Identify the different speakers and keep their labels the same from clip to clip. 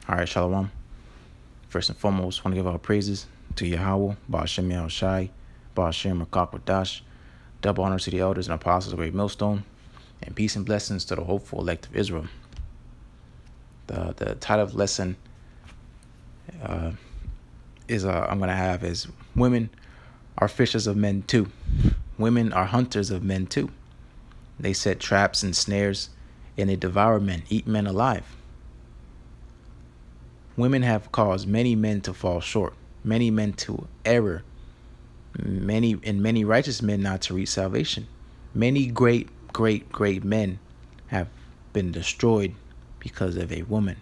Speaker 1: All right, Shalom. First and foremost, want to give our praises to YAHAWAH, BASHEM YAHWASHI, BASHEM MAKAKWADASH. Double honors to the elders and apostles of Great Millstone, and peace and blessings to the hopeful elect of Israel. The title of the lesson I'm going to have is Women are fishers of men too. Women are hunters of men too. They set traps and snares, and they devour men, eat men alive. Women have caused many men to fall short, many men to error, many righteous men not to reach salvation. Many great men have been destroyed because of a woman.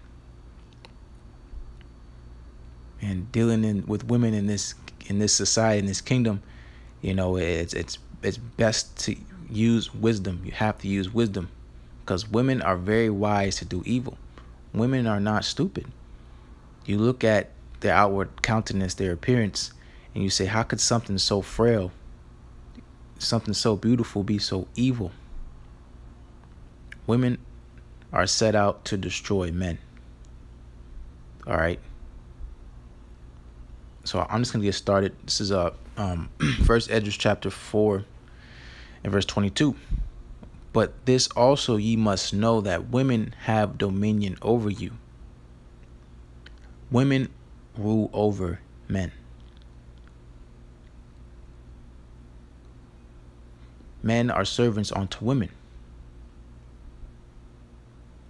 Speaker 1: And dealing with women in this society, in this kingdom, you know, it's best to use wisdom. You have to use wisdom, because women are very wise to do evil. Women are not stupid. You look at their outward countenance, their appearance, and you say, how could something so frail, something so beautiful be so evil? Women are set out to destroy men. All right. So I'm just going to get started. This is First Esdras chapter 4 and verse 22. But this also ye must know, that women have dominion over you. Women rule over men. Men are servants unto women.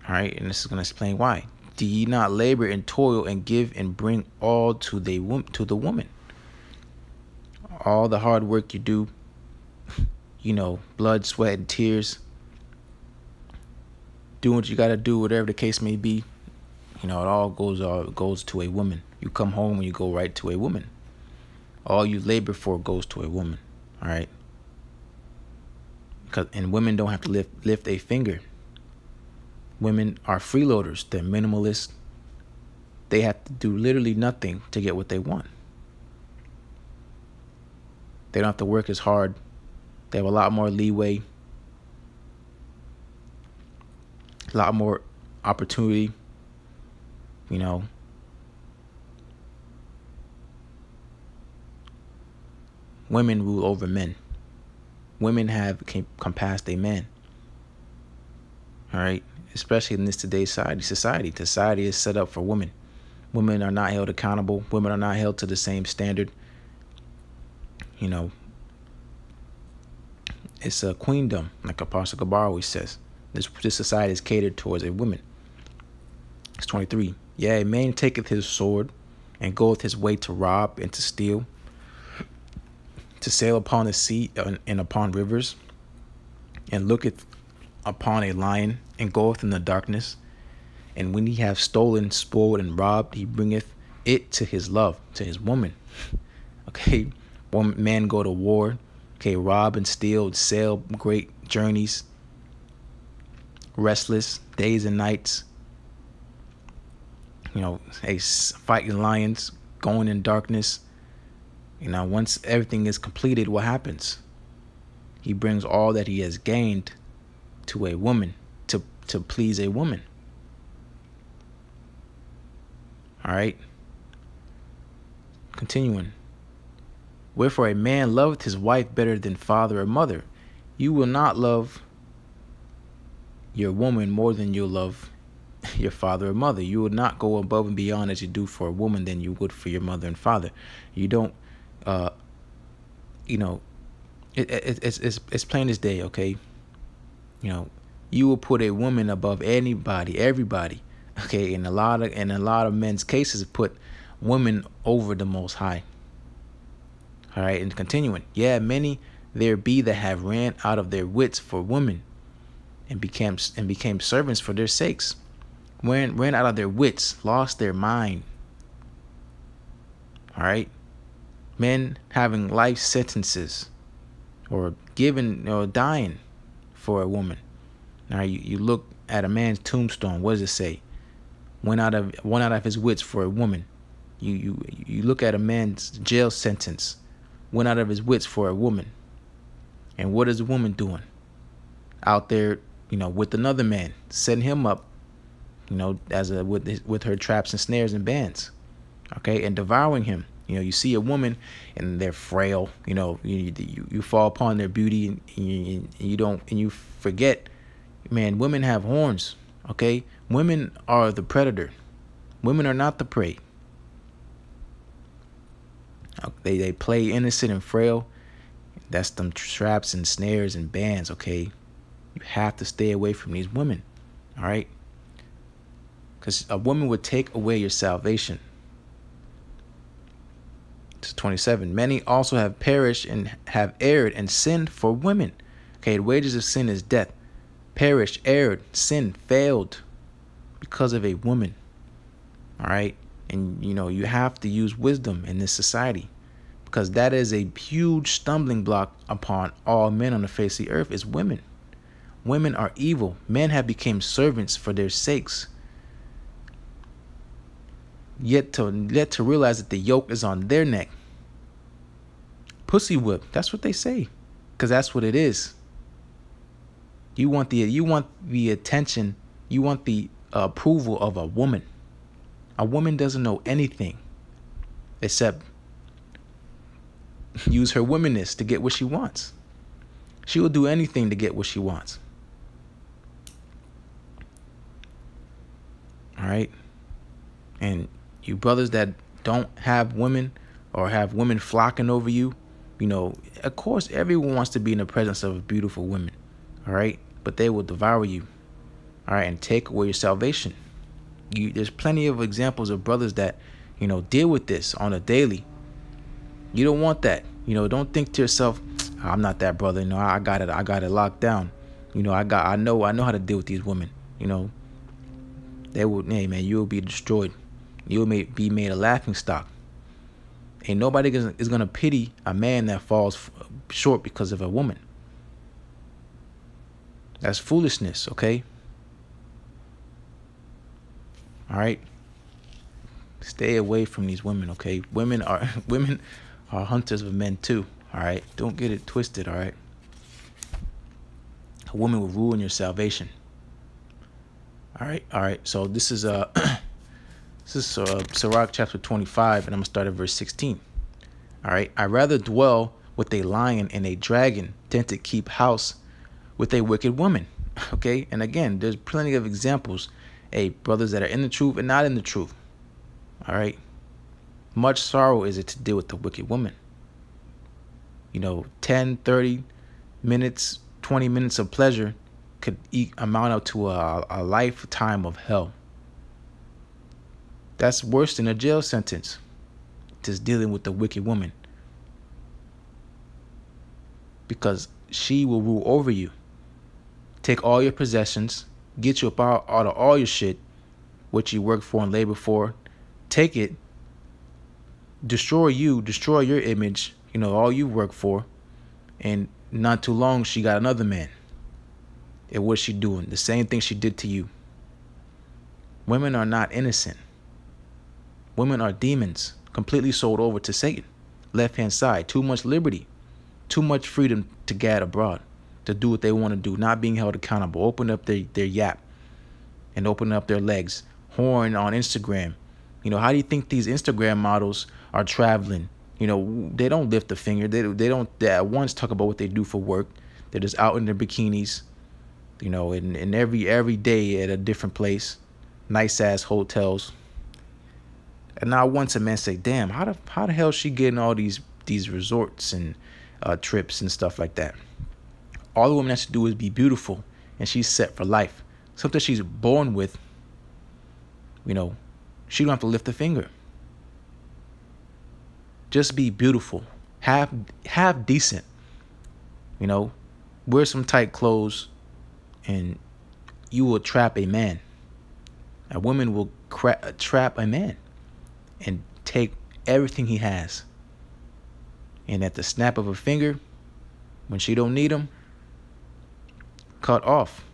Speaker 1: All right, and this is going to explain why. Do ye not labor and toil and give and bring all to the woman? All the hard work you do, you know, blood, sweat, and tears, doing what you got to do, whatever the case may be, you know, it all goes to a woman. You come home and you go right to a woman. All you labor for goes to a woman. All right. And women don't have to lift a finger. Women are freeloaders. They're minimalists. They have to do literally nothing to get what they want. They don't have to work as hard. They have a lot more leeway, a lot more opportunity, you know. Women rule over men. Women come past a man. All right. Especially in this today's society. Society is set up for women. Women are not held accountable. Women are not held to the same standard. You know, it's a queendom, like Apostle Gabar always says. This society is catered towards a woman. It's 23. Yeah, a man taketh his sword and goeth his way to rob and to steal, to sail upon the sea and upon rivers, and looketh upon a lion, and goeth in the darkness. And when he have stolen, spoiled, and robbed, he bringeth it to his love, to his woman. Okay, one man go to war, okay, rob and steal, sail great journeys, restless days and nights, you know, fighting lions, going in darkness. You know, once everything is completed, what happens? He brings all that he has gained to a woman, to please a woman. All right. Continuing. Wherefore a man loveth his wife better than father or mother. You will not love your woman more than you'll love your father or mother. You will not go above and beyond as you do for a woman than you would for your mother and father. You don't, you know, it's plain as day, okay? You know, you will put a woman above anybody, everybody, okay? In a lot of men's cases, put women over the Most High. All right, and continuing. Yeah, many there be that have ran out of their wits for women, and became servants for their sakes. Ran out of their wits, lost their mind. All right, men having life sentences, or dying for a woman. Now you look at a man's tombstone. What does it say? Went out of his wits for a woman. You look at a man's jail sentence. Went out of his wits for a woman. And what is the woman doing? Out there, you know, with another man, setting him up, with her traps and snares and bands, okay, and devouring him. You see a woman and they're frail. You fall upon their beauty, and you forget, man, women have horns, okay? Women are the predator. Women are not the prey. They play innocent and frail. That's them traps and snares and bands, okay? You have to stay away from these women, all right? Because a woman would take away your salvation. It's 27. Many also have perished and have erred and sinned for women. Okay, the wages of sin is death. Perished, erred, sinned, failed because of a woman. All right? And, you have to use wisdom in this society, because that is a huge stumbling block upon all men on the face of the earth is women. Women are evil. Men have become servants for their sakes. Yet to realize that the yoke is on their neck. Pussy whip. That's what they say, because that's what it is. You want the attention. You want the approval of a woman. A woman doesn't know anything except use her womanness to get what she wants. She will do anything to get what she wants. All right? And you brothers that don't have women, or have women flocking over you, of course everyone wants to be in the presence of beautiful women, all right? But they will devour you, all right, and take away your salvation. There's plenty of examples of brothers that, deal with this on a daily. You don't want that. Don't think to yourself, I'm not that brother. I got it locked down. I know how to deal with these women. They will, hey man, you will be destroyed. You will be made a laughing stock. Ain't nobody is gonna pity a man that falls short because of a woman. That's foolishness, okay? All right. Stay away from these women, okay? Women are hunters of men too. All right. Don't get it twisted. All right. A woman will ruin your salvation. All right. All right. So this is Sirach chapter 25, and I'm gonna start at verse 16. All right. I rather dwell with a lion and a dragon than to keep house with a wicked woman. Okay. And again, there's plenty of examples. Hey, brothers that are in the truth and not in the truth. All right. Much sorrow is it to deal with the wicked woman. 10, 30 minutes, 20 minutes of pleasure could amount up to a lifetime of hell. That's worse than a jail sentence, just dealing with the wicked woman. Because she will rule over you. Take all your possessions, get you up out of all your shit, what you work for and labor for. Take it, destroy you, destroy your image, all you work for. And not too long, she got another man. And what's she doing? The same thing she did to you. Women are not innocent. Women are demons, completely sold over to Satan. Left-hand side, too much liberty, too much freedom to gad abroad, to do what they want to do, not being held accountable. Open up their yap and open up their legs. Horn on Instagram. How do you think these Instagram models are traveling? They don't lift a finger. They at once talk about what they do for work. They're just out in their bikinis, and every day at a different place, nice ass hotels. And not once a man say, damn, how the hell is she getting all these resorts and trips and stuff like that? All the woman has to do is be beautiful, and she's set for life. Something she's born with, she don't have to lift a finger. Just be beautiful. Have decent. Wear some tight clothes, and you will trap a man. A woman will trap a man and take everything he has. And at the snap of a finger, when she don't need him, cut off.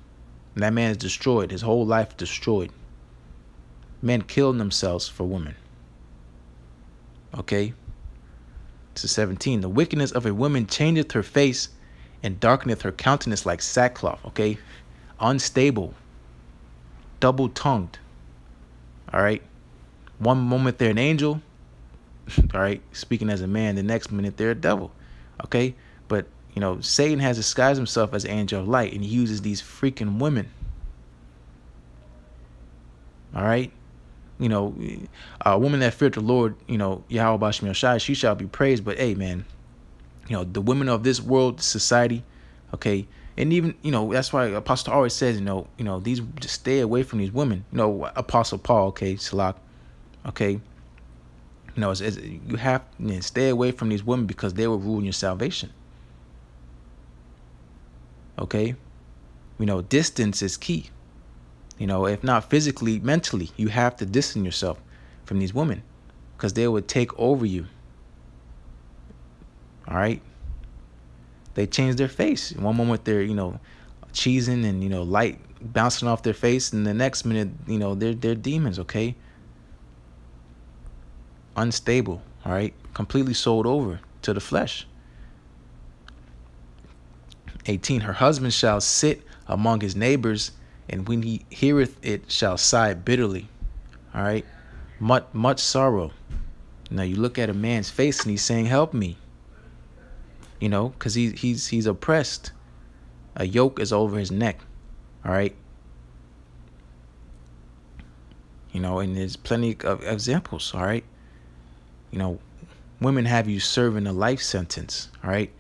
Speaker 1: And that man is destroyed. His whole life destroyed. Men killing themselves for women. Okay? This is 17. The wickedness of a woman changeth her face and darkeneth her countenance like sackcloth. Okay? Unstable. Double-tongued. All right. One moment they're an angel. All right. Speaking as a man, the next minute they're a devil. Okay. But, you know, Satan has disguised himself as an angel of light, and he uses these freaking women. All right. You know, a woman that feared the Lord, you know, YAHAWASHI, she shall be praised. But hey, man, you know, the women of this world, society, okay, and even, you know, that's why Apostle always says, you know, these, just stay away from these women. You know, Apostle Paul, okay, Salak, okay, you know, you have to stay away from these women because they will ruin your salvation. Okay, you know, distance is key. You know, if not physically, mentally, you have to distance yourself from these women because they would take over you. All right. They change their face. In one moment they're, you know, cheesing and, you know, light bouncing off their face, and the next minute, you know, they're demons. Okay. Unstable. All right. Completely sold over to the flesh. 18. Her husband shall sit among his neighbors, and when he heareth it, shall sigh bitterly. All right. Much sorrow. Now you look at a man's face and he's saying, help me. You know, because he's oppressed. A yoke is over his neck. All right. You know, and there's plenty of examples. All right. You know, women have you serving a life sentence. All right.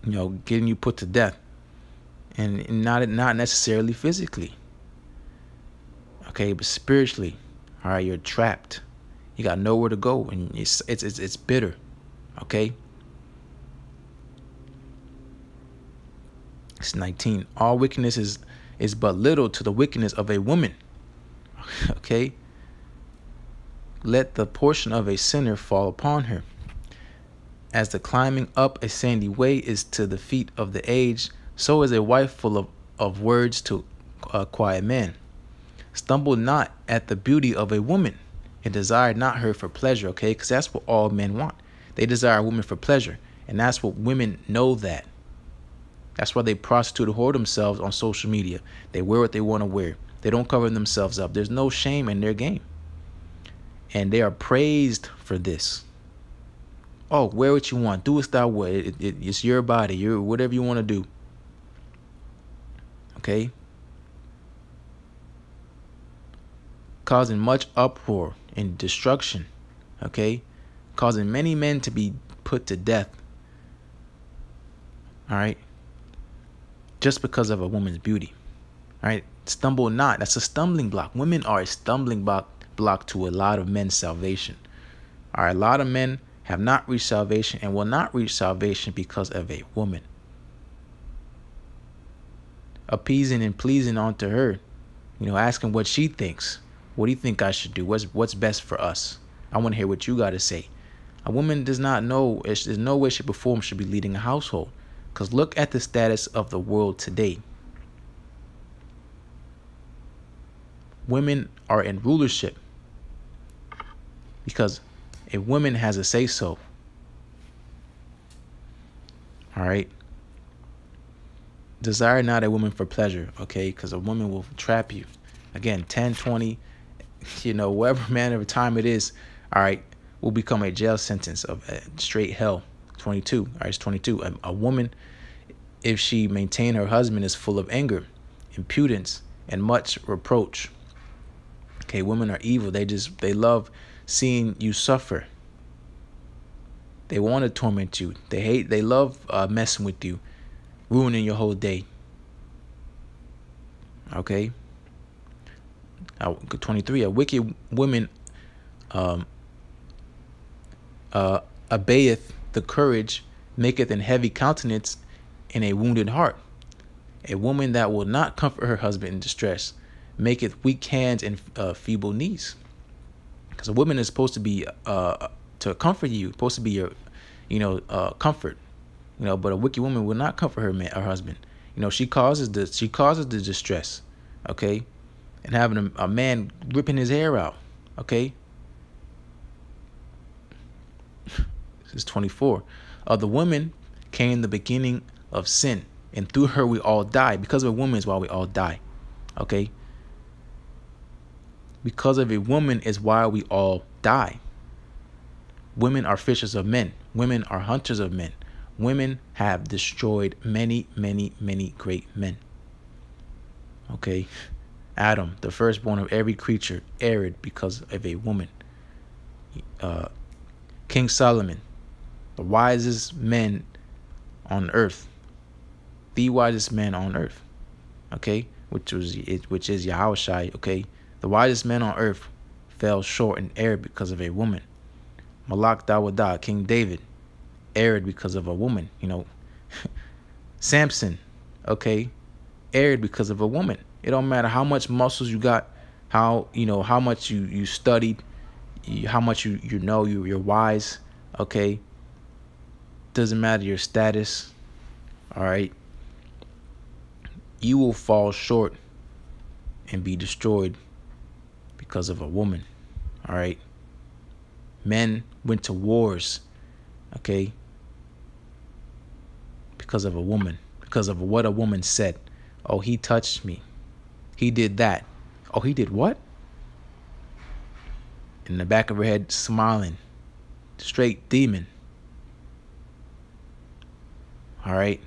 Speaker 1: You know, getting you put to death. And not necessarily physically. Okay, but spiritually. All right, you're trapped. You got nowhere to go, and it's bitter. Okay. It's 19. All wickedness is but little to the wickedness of a woman. Okay. Let the portion of a sinner fall upon her. As the climbing up a sandy way is to the feet of the aged, so is a wife full of words to a quiet man. Stumble not at the beauty of a woman, and desire not her for pleasure. Okay, because that's what all men want. They desire a woman for pleasure, and that's what women know that. That's why they prostitute and whore themselves on social media. They wear what they want to wear. They don't cover themselves up. There's no shame in their game. And they are praised for this. Oh, wear what you want. Do what thou wilt. It's your body. Whatever you want to do. Okay. Causing much uproar and destruction. Okay. Causing many men to be put to death. All right. Just because of a woman's beauty. All right. Stumble not. That's a stumbling block. Women are a stumbling block to a lot of men's salvation. All right. A lot of men have not reached salvation and will not reach salvation because of a woman. Appeasing and pleasing onto her. You know, asking what she thinks. What do you think I should do? What's best for us? I want to hear what you got to say. A woman does not know. There's no way, shape, or form should be leading a household. Because look at the status of the world today. Women are in rulership because a woman has a say-so. All right. Desire not a woman for pleasure, okay? Because a woman will trap you. Again, 10, 20, you know, whatever manner of time it is, all right, will become a jail sentence of straight hell. 22, all right, it's 22. A woman, if she maintain her husband, is full of anger, impudence, and much reproach. Okay, women are evil. They love seeing you suffer. They want to torment you. They love messing with you, ruining your whole day. Okay. 23. A wicked woman abayeth the courage, maketh an heavy countenance and a wounded heart. A woman that will not comfort her husband in distress, maketh weak hands and feeble knees. Because a woman is supposed to be to comfort you, supposed to be your, comfort. But a wicked woman will not comfort her husband. She causes the distress. Okay, and having a man ripping his hair out. Okay. This is 24. Of the woman came the beginning of sin, and through her we all die. Because of a woman is why we all die. Okay. Because of a woman is why we all die. Women are fishers of men. Women are hunters of men. Women have destroyed many, many, many great men. Okay. Adam, the firstborn of every creature, erred because of a woman. King Solomon, the wisest man on earth. The wisest man on earth. Okay. Which is YAHAWASHI. Okay. The wisest man on earth fell short and erred because of a woman. Malak Dawadah, King David, erred because of a woman. Samson, okay, erred because of a woman. It don't matter how much muscles you got, how much you studied, how much you're wise, okay. Doesn't matter your status, all right. You will fall short and be destroyed because of a woman, all right. Men went to wars, okay, because of a woman, because of what a woman said. Oh, he touched me. He did that. Oh, he did what? In the back of her head, smiling. Straight demon. All right.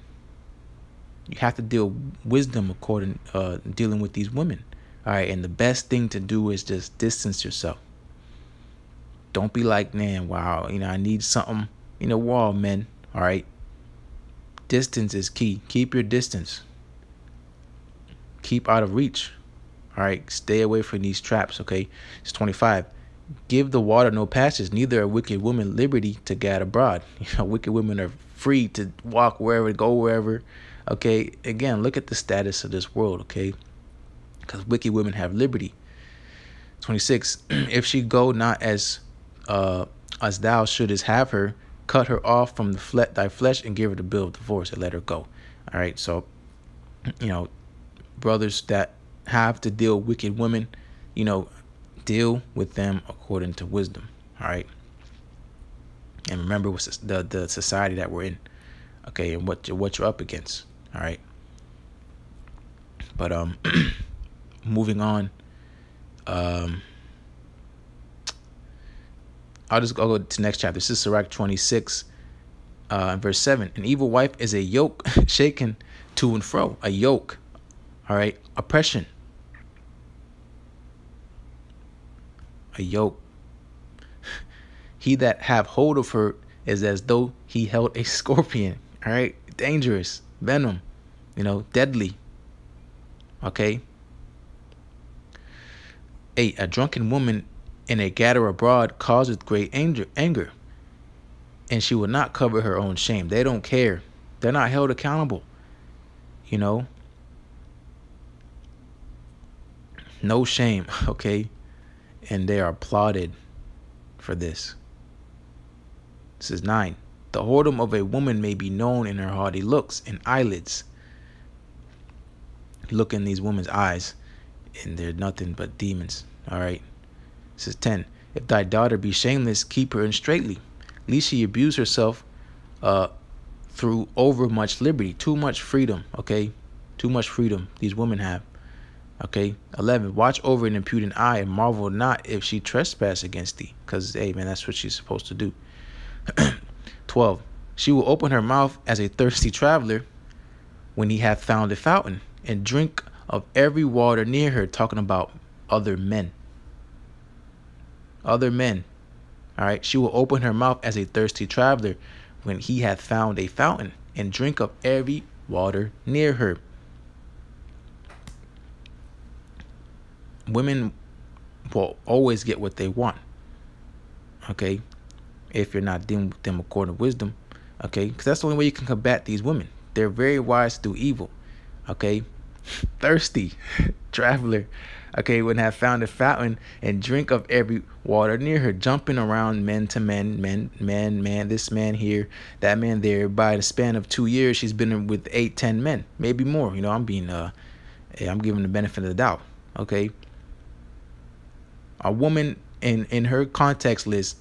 Speaker 1: You have to deal wisdom dealing with these women. All right. And the best thing to do is just distance yourself. Don't be like, man, wow, I need something. We're all men. All right. Distance is key. Keep your distance. Keep out of reach. All right. Stay away from these traps. Okay. It's 25. Give the water no passage, neither a wicked woman liberty to gad abroad. Wicked women are free to walk wherever, go wherever. Okay. Again, look at the status of this world. Okay. Because wicked women have liberty. 26. If she go not as thou shouldest have her, cut her off from thy flesh and give her the bill of divorce and let her go. All right. So, brothers that have to deal with wicked women, deal with them according to wisdom. All right. And remember what's the society that we're in. Okay. And what you're up against. All right. But moving on. I'll go to the next chapter. This is Sirach 26, verse 7. An evil wife is a yoke shaken to and fro. A yoke. All right. Oppression. A yoke. He that have hold of her is as though he held a scorpion. All right. Dangerous. Venom. Deadly. Okay. 8. A drunken woman in a gather abroad causeth great anger, and she will not cover her own shame. They don't care. They're not held accountable. No shame, okay? And they are applauded for this. This is 9. The whoredom of a woman may be known in her haughty looks and eyelids. Look in these women's eyes, and they're nothing but demons, all right? This is 10. If thy daughter be shameless, keep her in straitly, lest she abuse herself through overmuch liberty. Too much freedom, okay? Too much freedom these women have. Okay. 11. Watch over an impudent eye and marvel not if she trespass against thee. Because, hey, man, that's what she's supposed to do. 12. She will open her mouth as a thirsty traveler when he hath found a fountain, and drink of every water near her. Talking about other men. Other men. All right. She will open her mouth as a thirsty traveler when he hath found a fountain, and drink of every water near her. Women will always get what they want. Okay. If you're not dealing with them according to wisdom. Okay. Because that's the only way you can combat these women. They're very wise to do evil. Okay. Thirsty traveler. Okay. When have found a fountain, and drink of every water near her. Jumping around men to men, man, this man here, that man there. By the span of 2 years, she's been with 8, 10 men, maybe more. I'm being I'm giving the benefit of the doubt. Okay. A woman in her context list,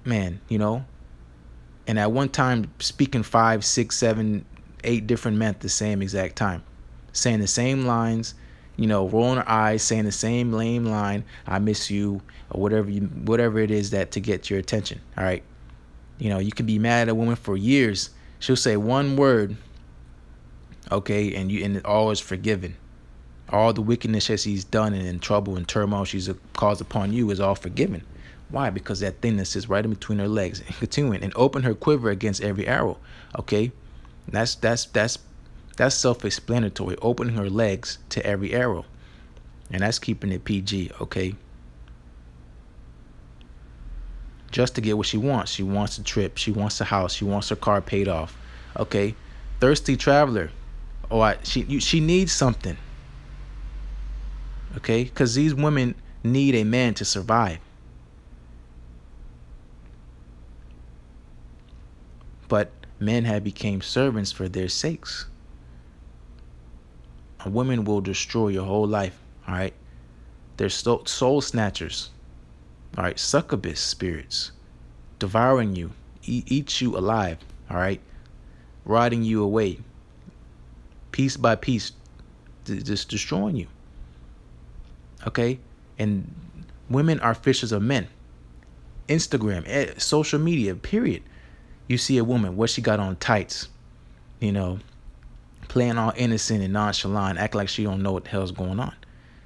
Speaker 1: man, and at one time speaking 5, 6, 7, 8 different men at the same exact time, saying the same lines, rolling her eyes, saying the same lame line, "I miss you," or whatever it is that to get your attention. All right. You can be mad at a woman for years. She'll say one word, okay, and it all is forgiven. All the wickedness that she's done and trouble and turmoil she's caused upon you is all forgiven. Why? Because that thing that sits right in between her legs, and continuing and open her quiver against every arrow. Okay, that's self-explanatory. Opening her legs to every arrow, and that's keeping it PG. Okay. Just to get what she wants. She wants a trip. She wants a house. She wants her car paid off. Okay. Thirsty traveler. She needs something. Okay, because these women need a man to survive. But men have become servants for their sakes. A woman will destroy your whole life. All right. They're soul snatchers. All right. Succubus spirits. Devouring you. Eat you alive. All right. Rotting you away. Piece by piece. Just destroying you. Okay. And women are fishers of men. Instagram. Social media. Period. You see a woman. What she got on? Tights. Playing all innocent and nonchalant. Act like she don't know what the hell's going on.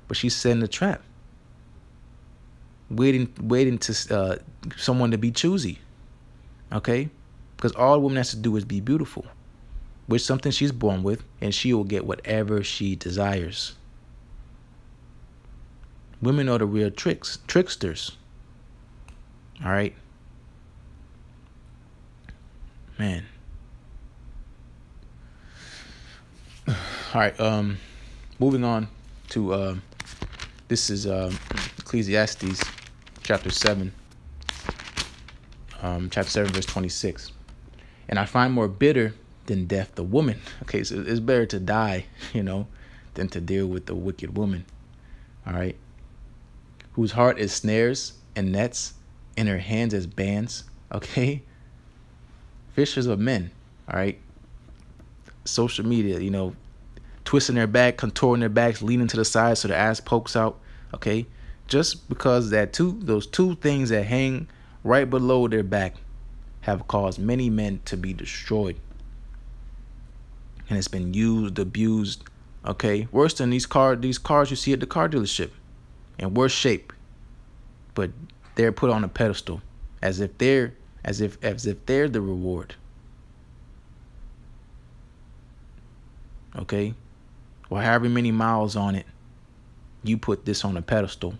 Speaker 1: But she's setting a trap. Waiting to someone to be choosy. Okay? Because all a woman has to do is be beautiful. Which is something she's born with. And she will get whatever she desires. Women are the real tricksters. All right? Man. All right. Moving on to this is Ecclesiastes chapter 7. Chapter 7 verse 26. And I find more bitter than death the woman. Okay, so it's better to die, than to deal with the wicked woman. All right. Whose heart is snares and nets, and her hands as bands. Okay. Fishers of men. All right. Social media, twisting their back, contorting their backs, leaning to the side so the ass pokes out. Okay. Just because those two things that hang right below their back have caused many men to be destroyed. And it's been used, abused. Okay. Worse than these cars you see at the car dealership. In worse shape. But they're put on a pedestal as if they're the reward. Okay? Or however many miles on it, you put this on a pedestal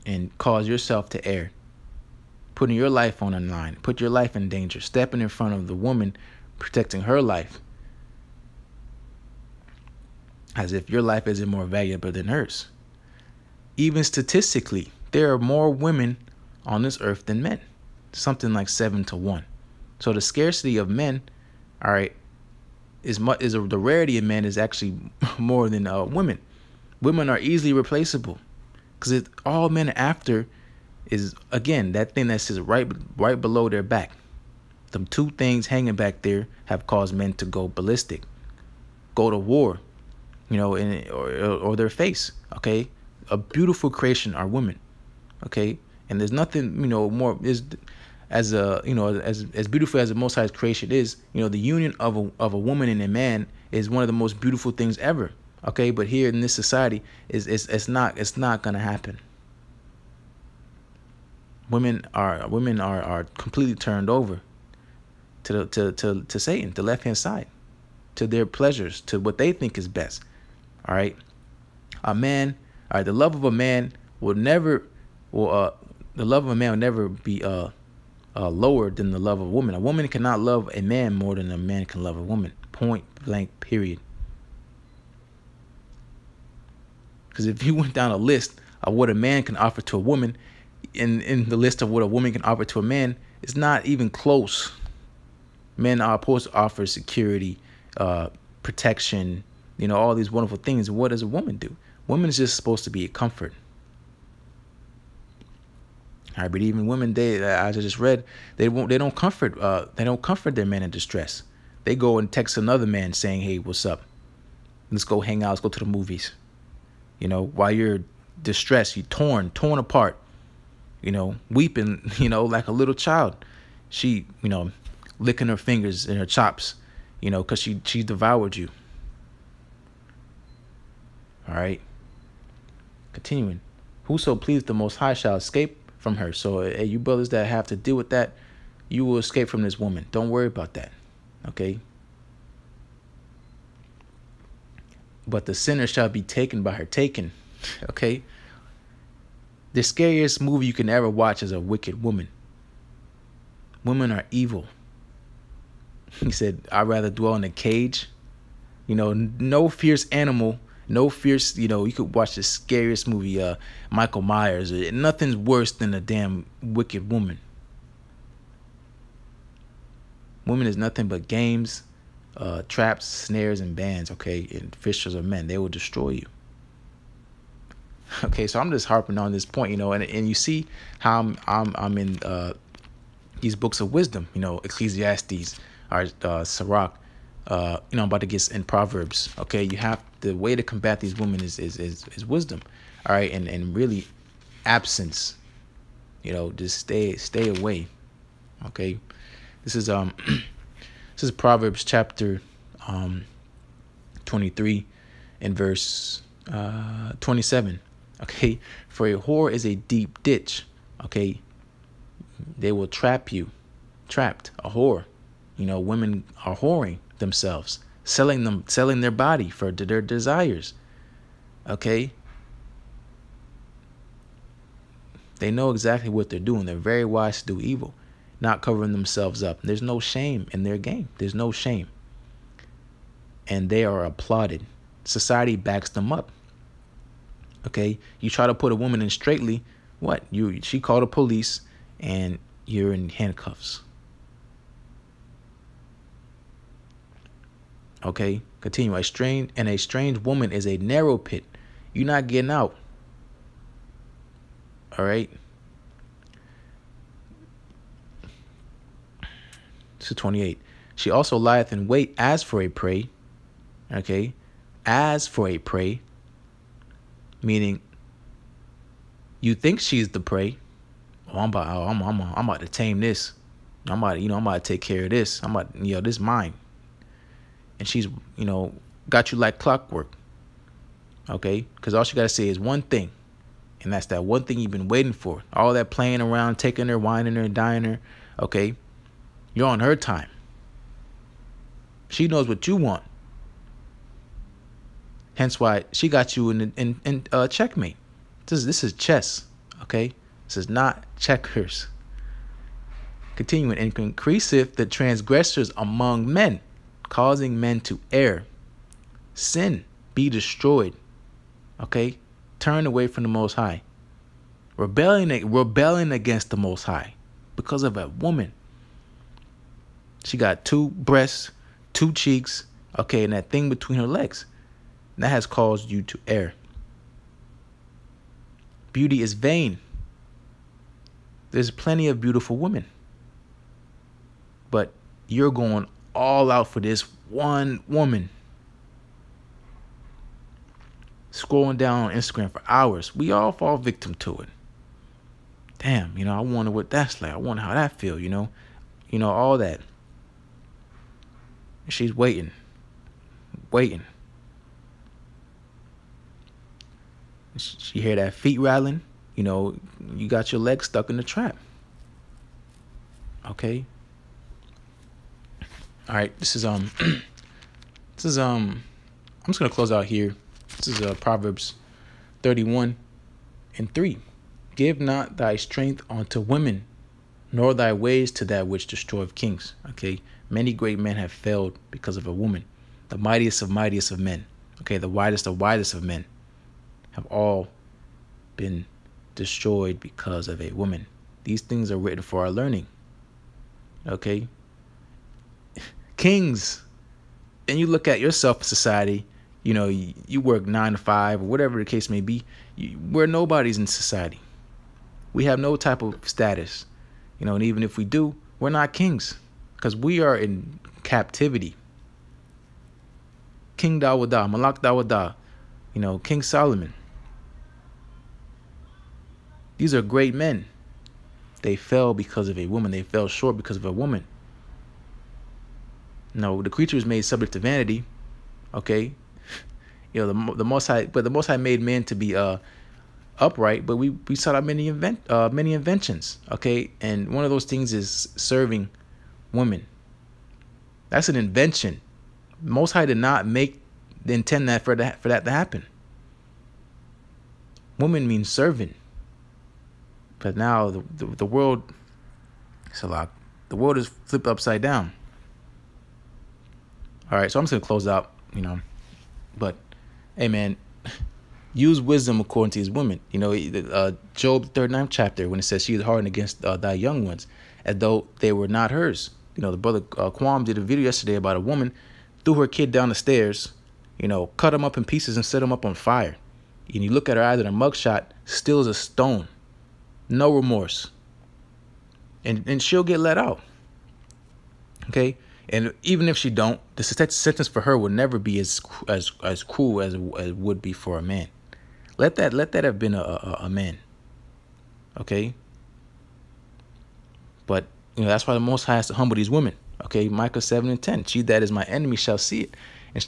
Speaker 1: and cause yourself to err. Putting your life on the line. Put your life in danger. Stepping in front of the woman, protecting her life. As if your life isn't more valuable than hers. Even statistically, there are more women on this earth than men. Something like 7 to 1. So the scarcity of men, all right, the rarity of men is actually more than women. Women are easily replaceable. Because all men are after is, again, that thing that sits right below their back. Them two things hanging back there have caused men to go ballistic. Go to war. Or their face. Okay? A beautiful creation are women. Okay? And there's nothing, more is as beautiful as the Most High's creation is, the union of a woman and a man is one of the most beautiful things ever. Okay, but here in this society, it's not gonna happen. Women are completely turned over to Satan, the left hand side, to their pleasures, to what they think is best. All right, the love of a man will never be lower than the love of a woman. A woman cannot love a man more than a man can love a woman. Point blank, period. Because if you went down a list of what a man can offer to a woman, in the list of what a woman can offer to a man, it's not even close. Men are supposed to offer security, protection, all these wonderful things. What does a woman do? Women is just supposed to be a comfort. All right, but even women, as I just read, they don't comfort their men in distress. They go and text another man saying, "Hey, what's up?" Let's go hang out. Let's go to the movies. You know, while you're distressed, you're torn apart. You know, weeping. You know, like a little child. She, you know, licking her fingers and her chops. You know, because she devoured you. All right. Continuing. Whoso pleased the Most High shall escape from her. So, hey, you brothers that have to deal with that, you will escape from this woman. Don't worry about that. Okay. But the sinner shall be taken by her. Taken. Okay. The scariest movie you can ever watch is a wicked woman. Women are evil. He said, I'd rather dwell in a cage. You know, no fierce animal. No fierce, you know, you could watch the scariest movie, Michael Myers. Nothing's worse than a damn wicked woman. Women is nothing but games, traps, snares, and bands, okay? And fishers of men. They will destroy you. Okay, so I'm just harping on this point, you know, and you see how I'm in these books of wisdom, you know, Ecclesiastes, or Sirach, you know, I'm about to get in Proverbs. Okay, you have the way to combat these women is wisdom. All right, and really absence. You know, just stay away. Okay, this is this is Proverbs chapter 23 and verse 27. Okay, for a whore is a deep ditch. Okay, they will trap you. Trapped, a whore. You know, women are whoring themselves, selling their body for their desires. Okay, they know exactly what they're doing. They're very wise to do evil, not covering themselves up. There's no shame in their game. There's no shame, and they are applauded. Society backs them up. Okay, you try to put a woman in straitly, what? She called the police, and you're in handcuffs. Okay, continue. A strange woman is a narrow pit. You're not getting out. All right. So 28. She also lieth in wait as for a prey. Okay, as for a prey, meaning you think she's the prey. Oh, I'm about to tame this. I'm about to take care of this. This mine. And she's, you know, got you like clockwork. Okay? Because all she got to say is one thing. And that's that one thing you've been waiting for. All that playing around, taking her, whining her, dying her. Okay? You're on her time. She knows what you want. Hence why she got you in checkmate. This is chess. Okay? This is not checkers. Continuing. And increaseth the transgressors among men, causing men to err. Sin, be destroyed. Okay? Turn away from the Most High. Rebelling against the Most High because of a woman. She got 2 breasts, 2 cheeks, okay, and that thing between her legs. And that has caused you to err. Beauty is vain. There's plenty of beautiful women. But you're going all out for this one woman. Scrolling down on Instagram for hours. We all fall victim to it. Damn, you know, I wonder what that's like. I wonder how that feel, you know. You know, all that. She's waiting. She hear that feet rattling. You know, you got your legs stuck in the trap. Okay. All right, I'm just gonna close out here. This is Proverbs 31:3. Give not thy strength unto women, nor thy ways to that which destroyeth kings. Okay, many great men have failed because of a woman. The mightiest of men. Okay, the widest of men have all been destroyed because of a woman. These things are written for our learning. Okay. Kings. And you look at yourself in society, you know, you work 9 to 5 or whatever the case may be. We're nobodies in society. We have no type of status, you know, and even if we do, we're not kings because we are in captivity. King Dawudah, Malak Dawudah, you know, King Solomon. These are great men. They fell because of a woman. They fell short because of a woman. No, the creature is made subject to vanity. Okay, you know, the Most High, but the Most High made man to be upright. But we sought out many inventions. Okay, and one of those things is serving women. That's an invention. Most High did not intend that for that to happen. Woman means servant. But now the world, the world is flipped upside down. All right, so I'm just gonna close out, you know. But hey, man, use wisdom according to his women. You know, Job 39th chapter, when it says she is hardened against thy young ones, as though they were not hers. You know, the brother Quam did a video yesterday about a woman threw her kid down the stairs, you know, cut him up in pieces and set him up on fire. And you look at her eyes in a mugshot, still as a stone, no remorse, and she'll get let out. Okay. And even if she don't, the sentence for her will never be as cruel as it would be for a man. Let that have been a man. Okay. But you know, that's why the Most High has to humble these women. Okay, Micah 7:10. She that is my enemy shall see it,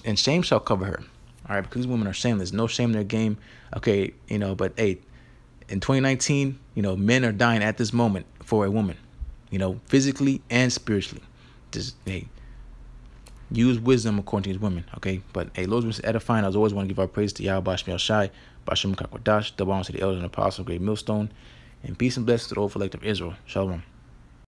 Speaker 1: and shame shall cover her. All right, because these women are shameless. No shame in their game. Okay, you know, but hey, in 2019, you know, men are dying at this moment for a woman. You know, physically and spiritually. Just hey, use wisdom according to these women, okay? But hey, Lord's been edifying. I always want to give our praise to YAHAWASHI, MILLSTONE, Bashim Kakwadash, double honor to the elders and apostles, great millstone, and peace and blessings to the whole collective Israel. Shalom.